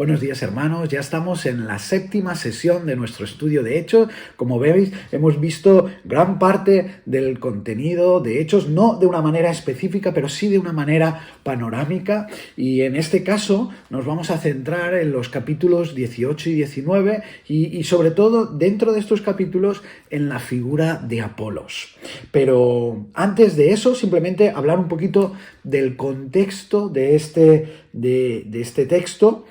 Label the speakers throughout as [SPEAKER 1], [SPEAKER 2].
[SPEAKER 1] Buenos días, hermanos. Ya estamos en la séptima sesión de nuestro estudio de Hechos. Como veis, hemos visto gran parte del contenido de Hechos, no de una manera específica, pero sí de una manera panorámica. Y en este caso nos vamos a centrar en los capítulos 18 y 19 y sobre todo dentro de estos capítulos en la figura de Apolos. Pero antes de eso, simplemente hablar un poquito del contexto de este texto.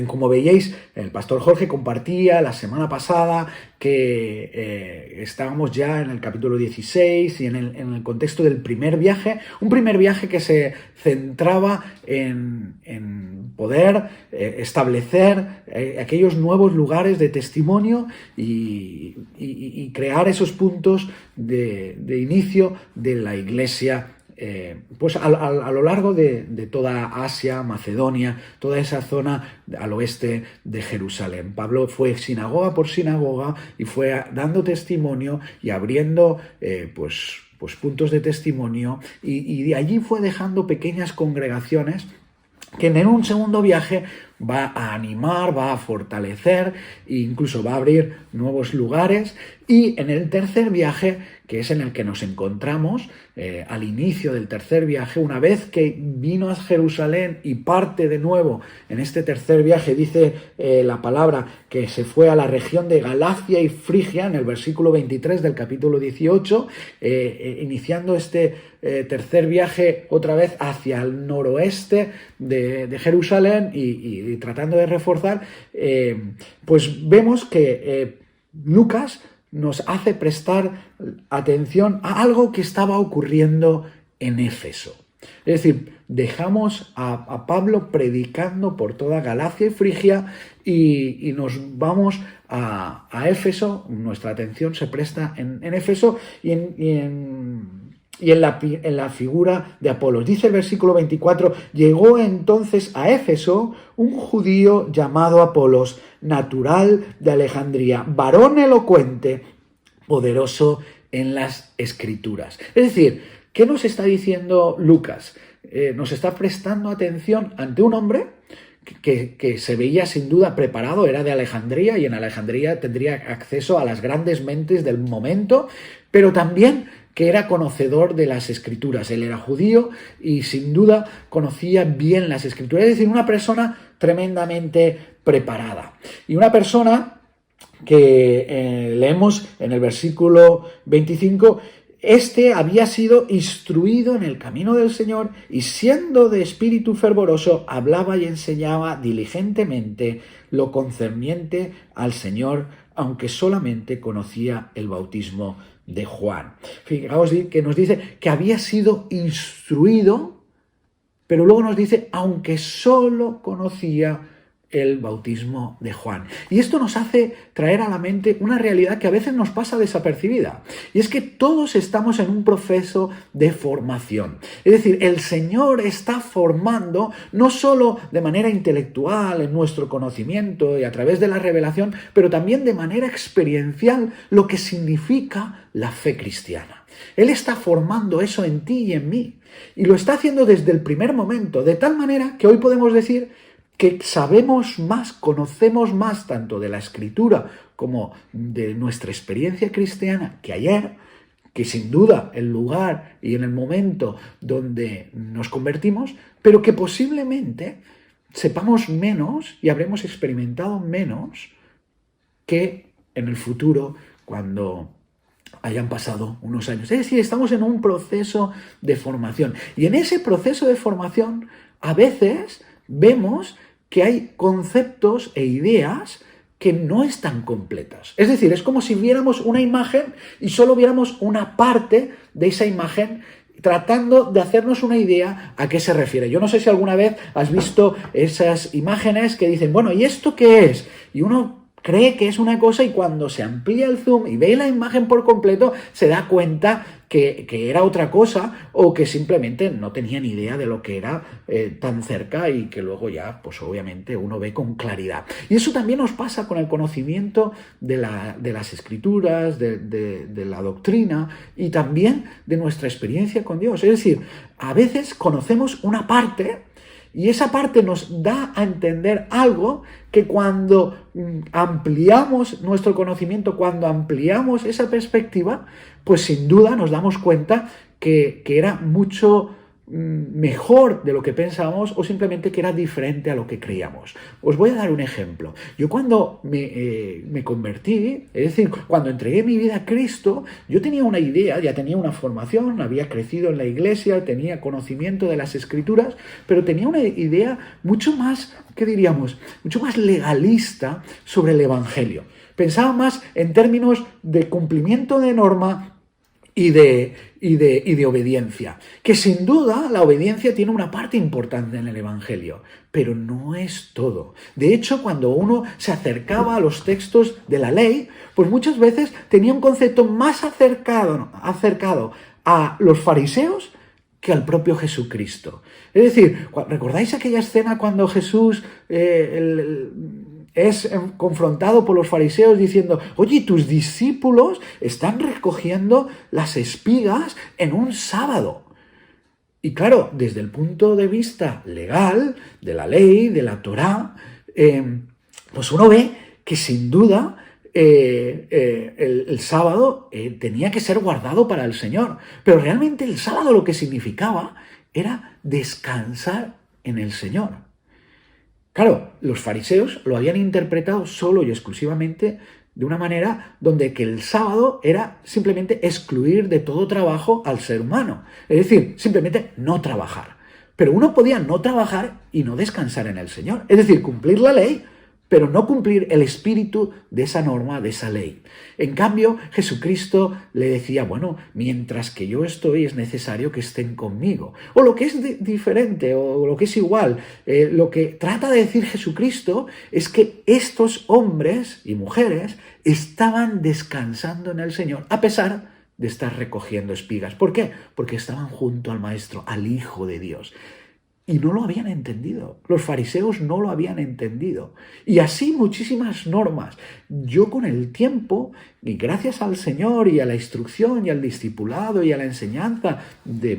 [SPEAKER 1] Como veíais, el pastor Jorge compartía la semana pasada que estábamos ya en el capítulo 16 y en el contexto del primer viaje, un primer viaje que se centraba en poder establecer aquellos nuevos lugares de testimonio y crear esos puntos de inicio de la iglesia. Pues a lo largo de toda Asia, Macedonia, toda esa zona al oeste de Jerusalén. Pablo fue sinagoga por sinagoga y fue dando testimonio y abriendo pues puntos de testimonio y de allí fue dejando pequeñas congregaciones que en un segundo viaje va a animar, va a fortalecer e incluso va a abrir nuevos lugares. Y en el tercer viaje, que es en el que nos encontramos, al inicio del tercer viaje, una vez que vino a Jerusalén y parte de nuevo en este tercer viaje, dice la palabra que se fue a la región de Galacia y Frigia, en el versículo 23 del capítulo 18, iniciando este tercer viaje otra vez hacia el noroeste de Jerusalén y tratando de reforzar, pues vemos que Lucas nos hace prestar atención a algo que estaba ocurriendo en Éfeso. Es decir, dejamos a Pablo predicando por toda Galacia y Frigia y nos vamos a Éfeso. Nuestra atención se presta en Éfeso y en la figura de Apolos. Dice el versículo 24, llegó entonces a Éfeso un judío llamado Apolos, natural de Alejandría, varón elocuente, poderoso en las Escrituras. Es decir, ¿qué nos está diciendo Lucas? Nos está prestando atención ante un hombre que se veía sin duda preparado, era de Alejandría y en Alejandría tendría acceso a las grandes mentes del momento, pero también que era conocedor de las Escrituras. Él era judío y sin duda conocía bien las Escrituras, es decir, una persona tremendamente preparada. Y una persona que leemos en el versículo 25, este había sido instruido en el camino del Señor y siendo de espíritu fervoroso, hablaba y enseñaba diligentemente lo concerniente al Señor, aunque solamente conocía el bautismo de Juan. Fijaos que nos dice que había sido instruido, pero luego nos dice, aunque solo conocía el bautismo de Juan. Y esto nos hace traer a la mente una realidad que a veces nos pasa desapercibida. Y es que todos estamos en un proceso de formación. Es decir, el Señor está formando no solo de manera intelectual en nuestro conocimiento y a través de la revelación, pero también de manera experiencial lo que significa la fe cristiana. Él está formando eso en ti y en mí. Y lo está haciendo desde el primer momento, de tal manera que hoy podemos decir que sabemos más, conocemos más tanto de la Escritura como de nuestra experiencia cristiana que ayer, que sin duda el lugar y en el momento donde nos convertimos, pero que posiblemente sepamos menos y habremos experimentado menos que en el futuro cuando hayan pasado unos años. Es decir, estamos en un proceso de formación. Y en ese proceso de formación, a veces vemos que hay conceptos e ideas que no están completas. Es decir, es como si viéramos una imagen y solo viéramos una parte de esa imagen tratando de hacernos una idea a qué se refiere. Yo no sé si alguna vez has visto esas imágenes que dicen, bueno, ¿y esto qué es? Y uno cree que es una cosa y cuando se amplía el zoom y ve la imagen por completo, se da cuenta que era otra cosa o que simplemente no tenía ni idea de lo que era tan cerca y que luego ya, pues obviamente, uno ve con claridad. Y eso también nos pasa con el conocimiento de las Escrituras, de la doctrina y también de nuestra experiencia con Dios. Es decir, a veces conocemos una parte Y esa parte nos da a entender algo que cuando ampliamos nuestro conocimiento, cuando ampliamos esa perspectiva, pues sin duda nos damos cuenta que era mucho mejor de lo que pensábamos o simplemente que era diferente a lo que creíamos. Os voy a dar un ejemplo. Yo cuando me convertí, es decir, cuando entregué mi vida a Cristo, yo tenía una idea, ya tenía una formación, había crecido en la iglesia, tenía conocimiento de las Escrituras, pero tenía una idea mucho más, ¿qué diríamos?, mucho más legalista sobre el Evangelio. Pensaba más en términos de cumplimiento de norma y de obediencia. Que sin duda la obediencia tiene una parte importante en el Evangelio, pero no es todo. De hecho, cuando uno se acercaba a los textos de la ley, pues muchas veces tenía un concepto más acercado a los fariseos que al propio Jesucristo. Es decir, ¿recordáis aquella escena cuando Jesús es confrontado por los fariseos diciendo: oye, tus discípulos están recogiendo las espigas en un sábado? Y claro, desde el punto de vista legal, de la ley, de la Torá, pues uno ve que sin duda el sábado tenía que ser guardado para el Señor. Pero realmente el sábado lo que significaba era descansar en el Señor. Claro, los fariseos lo habían interpretado solo y exclusivamente de una manera donde que el sábado era simplemente excluir de todo trabajo al ser humano. Es decir, simplemente no trabajar. Pero uno podía no trabajar y no descansar en el Señor. Es decir, cumplir la ley, pero no cumplir el espíritu de esa norma, de esa ley. En cambio, Jesucristo le decía: bueno, mientras que yo estoy es necesario que estén conmigo. O lo que es diferente, o lo que es igual, lo que trata de decir Jesucristo es que estos hombres y mujeres estaban descansando en el Señor, a pesar de estar recogiendo espigas. ¿Por qué? Porque estaban junto al Maestro, al Hijo de Dios. Y no lo habían entendido. Los fariseos no lo habían entendido. Y así muchísimas normas. Yo con el tiempo, y gracias al Señor y a la instrucción y al discipulado y a la enseñanza de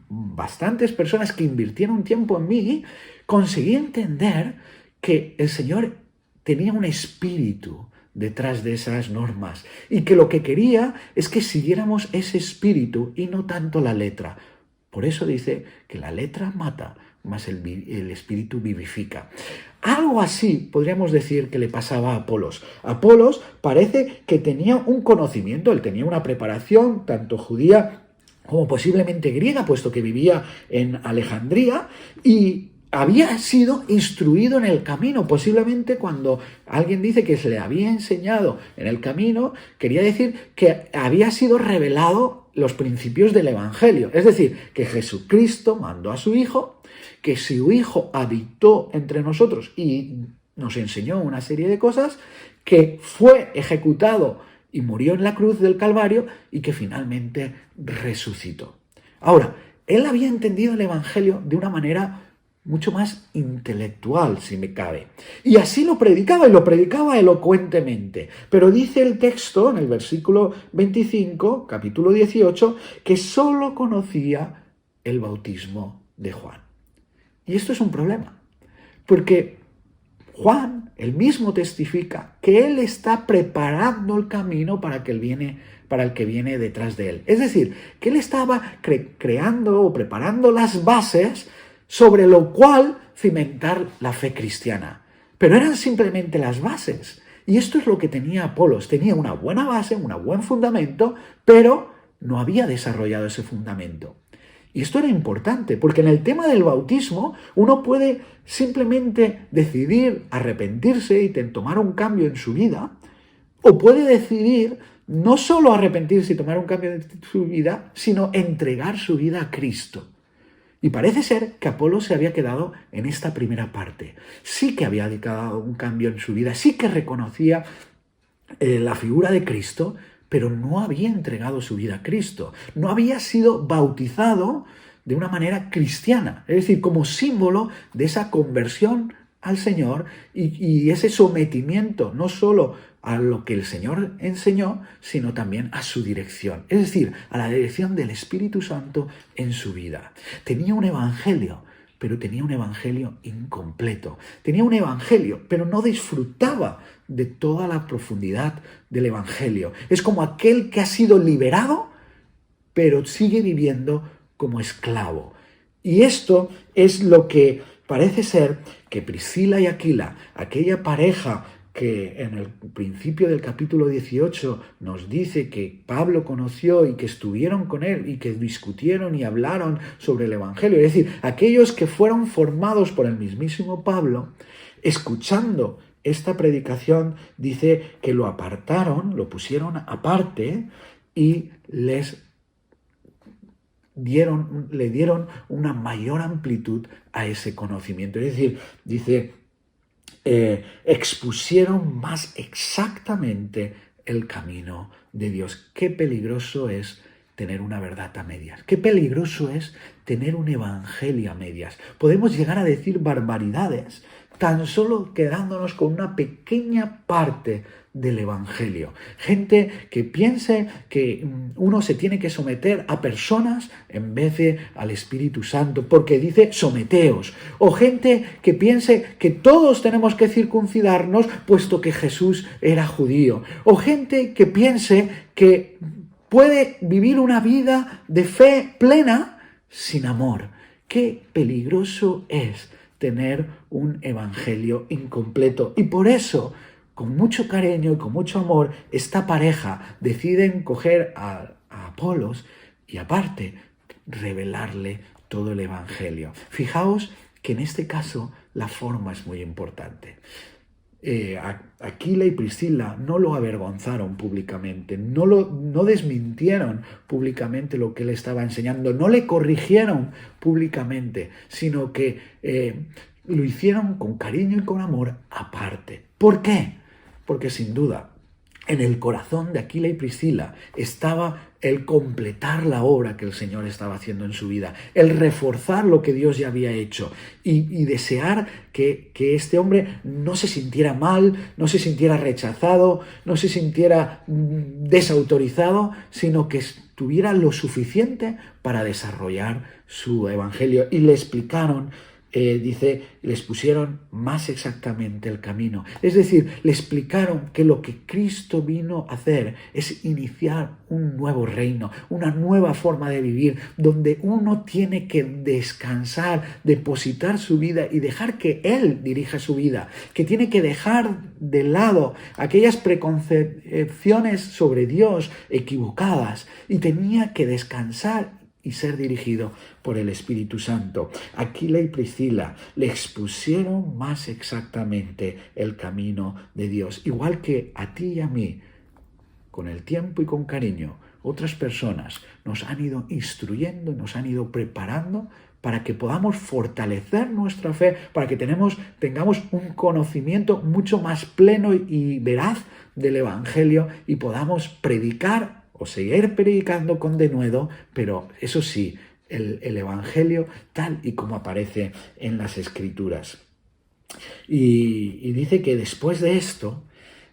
[SPEAKER 1] bastantes personas que invirtieron tiempo en mí, conseguí entender que el Señor tenía un espíritu detrás de esas normas y que lo que quería es que siguiéramos ese espíritu y no tanto la letra. Por eso dice que la letra mata, mas el espíritu vivifica. Algo así podríamos decir que le pasaba a Apolos. Apolos parece que tenía un conocimiento, él tenía una preparación, tanto judía como posiblemente griega, puesto que vivía en Alejandría, y había sido instruido en el camino. Posiblemente cuando alguien dice que se le había enseñado en el camino, quería decir que había sido revelado los principios del Evangelio. Es decir, que Jesucristo mandó a su Hijo, que su Hijo habitó entre nosotros y nos enseñó una serie de cosas, que fue ejecutado y murió en la cruz del Calvario y que finalmente resucitó. Ahora, él había entendido el Evangelio de una manera mucho más intelectual, si me cabe. Y así lo predicaba, y lo predicaba elocuentemente. Pero dice el texto, en el versículo 25, capítulo 18, que solo conocía el bautismo de Juan. Y esto es un problema, porque Juan, él mismo testifica que él está preparando el camino para el que viene detrás de él. Es decir, que él estaba creando o preparando las bases sobre lo cual cimentar la fe cristiana. Pero eran simplemente las bases. Y esto es lo que tenía Apolos. Tenía una buena base, un buen fundamento, pero no había desarrollado ese fundamento. Y esto era importante, porque en el tema del bautismo uno puede simplemente decidir arrepentirse y tomar un cambio en su vida, o puede decidir no solo arrepentirse y tomar un cambio en su vida, sino entregar su vida a Cristo. Y parece ser que Apolos se había quedado en esta primera parte. Sí que había dedicado un cambio en su vida, sí que reconocía la figura de Cristo, pero no había entregado su vida a Cristo. No había sido bautizado de una manera cristiana, es decir, como símbolo de esa conversión al Señor y ese sometimiento no solo a lo que el Señor enseñó, sino también a su dirección, es decir, a la dirección del Espíritu Santo en su vida. Tenía un evangelio, pero tenía un evangelio incompleto. Tenía un evangelio, pero no disfrutaba de toda la profundidad del evangelio. Es como aquel que ha sido liberado, pero sigue viviendo como esclavo. Y esto es lo que parece ser que Priscila y Aquila, aquella pareja que en el principio del capítulo 18 nos dice que Pablo conoció y que estuvieron con él y que discutieron y hablaron sobre el Evangelio, es decir, aquellos que fueron formados por el mismísimo Pablo, escuchando esta predicación, dice que lo apartaron, lo pusieron aparte y le dieron una mayor amplitud a ese conocimiento. Es decir, dice, expusieron más exactamente el camino de Dios. Qué peligroso es tener una verdad a medias. Qué peligroso es tener un evangelio a medias. Podemos llegar a decir barbaridades tan solo quedándonos con una pequeña parte del evangelio. Gente que piense que uno se tiene que someter a personas en vez de al Espíritu Santo, porque dice someteos. O gente que piense que todos tenemos que circuncidarnos puesto que Jesús era judío. O gente que piense que puede vivir una vida de fe plena sin amor. Qué peligroso es tener un evangelio incompleto. Y por eso, con mucho cariño y con mucho amor, esta pareja deciden coger a Apolos y aparte revelarle todo el evangelio. Fijaos que en este caso la forma es muy importante. Aquila y Priscila no lo avergonzaron públicamente, no desmintieron públicamente lo que él estaba enseñando, no le corrigieron públicamente, sino que lo hicieron con cariño y con amor aparte. ¿Por qué? Porque sin duda en el corazón de Aquila y Priscila estaba el completar la obra que el Señor estaba haciendo en su vida, el reforzar lo que Dios ya había hecho y desear que este hombre no se sintiera mal, no se sintiera rechazado, no se sintiera desautorizado, sino que tuviera lo suficiente para desarrollar su evangelio. Y le explicaron, dice, les pusieron más exactamente el camino. Es decir, le explicaron que lo que Cristo vino a hacer es iniciar un nuevo reino, una nueva forma de vivir, donde uno tiene que descansar, depositar su vida y dejar que Él dirija su vida, que tiene que dejar de lado aquellas preconcepciones sobre Dios equivocadas y tenía que descansar y ser dirigido por el Espíritu Santo. Aquila y Priscila le expusieron más exactamente el camino de Dios. Igual que a ti y a mí, con el tiempo y con cariño, otras personas nos han ido instruyendo, nos han ido preparando para que podamos fortalecer nuestra fe, para que tengamos un conocimiento mucho más pleno y veraz del Evangelio y podamos predicar o seguir predicando con denuedo, pero eso sí, el Evangelio tal y como aparece en las Escrituras. Y dice que después de esto,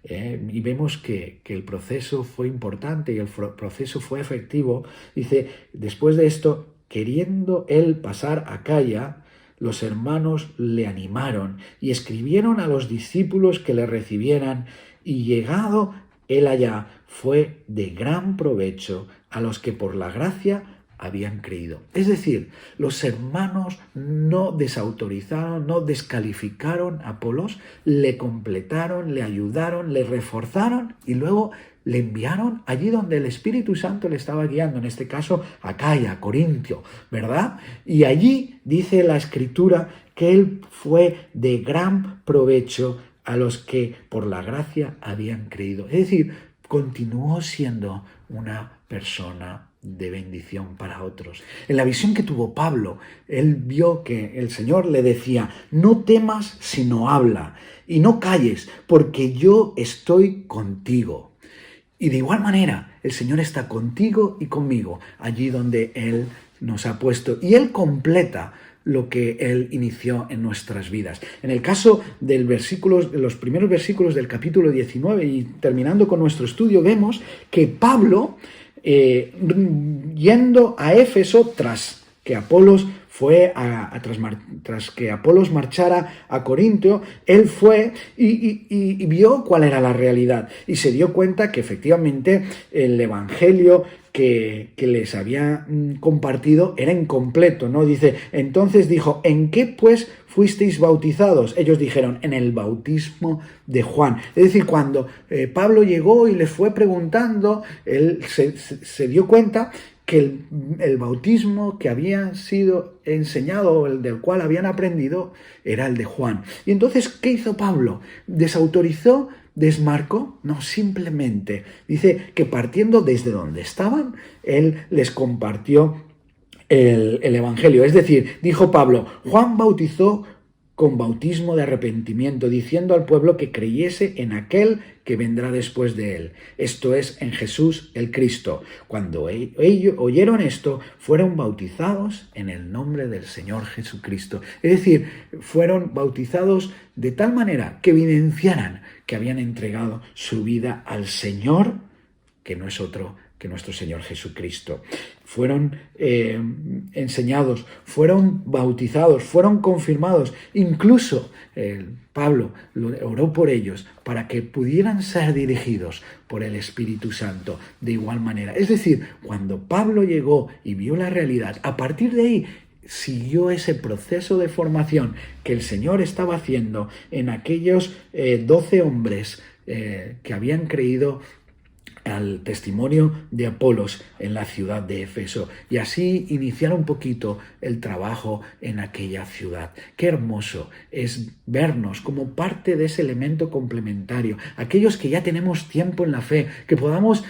[SPEAKER 1] y vemos que el proceso fue importante y el proceso fue efectivo, dice, después de esto, queriendo él pasar a Acaya, los hermanos le animaron y escribieron a los discípulos que le recibieran, y llegado él allá fue de gran provecho a los que por la gracia habían creído. Es decir, los hermanos no desautorizaron, no descalificaron a Apolos, le completaron, le ayudaron, le reforzaron y luego le enviaron allí donde el Espíritu Santo le estaba guiando, en este caso a Acaya, a Corintio, ¿verdad? Y allí dice la Escritura que él fue de gran provecho a los que por la gracia habían creído. Es decir, continuó siendo una persona de bendición para otros. En la visión que tuvo Pablo, él vio que el Señor le decía, no temas sino habla, y no calles, porque yo estoy contigo. Y de igual manera, el Señor está contigo y conmigo, allí donde Él nos ha puesto. Y Él completa lo que Él inició en nuestras vidas. En el caso de los primeros versículos del capítulo 19 y terminando con nuestro estudio, vemos que Pablo, yendo a Éfeso, tras que Apolos tras que Apolos marchara a Corinto, él fue y vio cuál era la realidad y se dio cuenta que efectivamente el evangelio que les había compartido era incompleto, ¿no? Dice, entonces dijo, ¿en qué pues fuisteis bautizados? Ellos dijeron, en el bautismo de Juan. Es decir, cuando Pablo llegó y les fue preguntando, él se dio cuenta que el bautismo que había sido enseñado, el del cual habían aprendido, era el de Juan. Y entonces, ¿qué hizo Pablo? ¿Desautorizó? ¿Desmarcó? No, simplemente dice que partiendo desde donde estaban, él les compartió el evangelio. Es decir, dijo Pablo, Juan bautizó con bautismo de arrepentimiento, diciendo al pueblo que creyese en aquel que vendrá después de él, esto es, en Jesús el Cristo. Cuando ellos oyeron esto, fueron bautizados en el nombre del Señor Jesucristo. Es decir, fueron bautizados de tal manera que evidenciaran que habían entregado su vida al Señor, que no es otro que nuestro Señor Jesucristo. Fueron enseñados, fueron bautizados, fueron confirmados. Incluso Pablo oró por ellos para que pudieran ser dirigidos por el Espíritu Santo de igual manera. Es decir, cuando Pablo llegó y vio la realidad, a partir de ahí siguió ese proceso de formación que el Señor estaba haciendo en aquellos 12 hombres que habían creído al testimonio de Apolos en la ciudad de Éfeso y así iniciar un poquito el trabajo en aquella ciudad. Qué hermoso es vernos como parte de ese elemento complementario, aquellos que ya tenemos tiempo en la fe, que podamos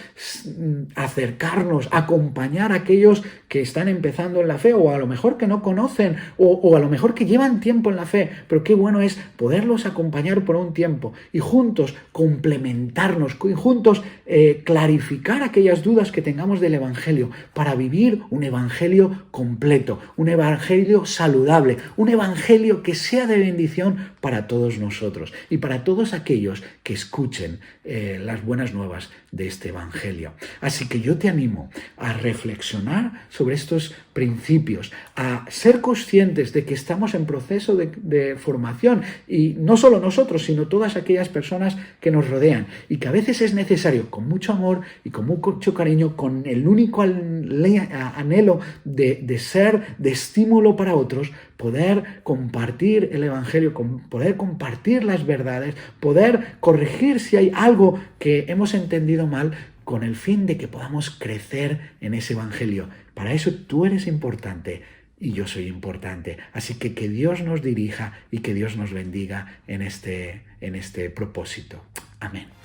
[SPEAKER 1] acercarnos, acompañar a aquellos que están empezando en la fe o a lo mejor que no conocen o a lo mejor que llevan tiempo en la fe, pero qué bueno es poderlos acompañar por un tiempo y juntos complementarnos, y juntos clarificar aquellas dudas que tengamos del Evangelio para vivir un Evangelio completo, un Evangelio saludable, un Evangelio que sea de bendición para todos nosotros y para todos aquellos que escuchen las buenas nuevas de este Evangelio. Así que yo te animo a reflexionar sobre estos principios, a ser conscientes de que estamos en proceso de formación y no solo nosotros, sino todas aquellas personas que nos rodean y que a veces es necesario con mucho amor y con mucho cariño, con el único anhelo de ser de estímulo para otros, poder compartir el Evangelio, poder compartir las verdades, poder corregir si hay algo que hemos entendido mal, con el fin de que podamos crecer en ese Evangelio. Para eso tú eres importante y yo soy importante. Así que Dios nos dirija y que Dios nos bendiga en este propósito. Amén.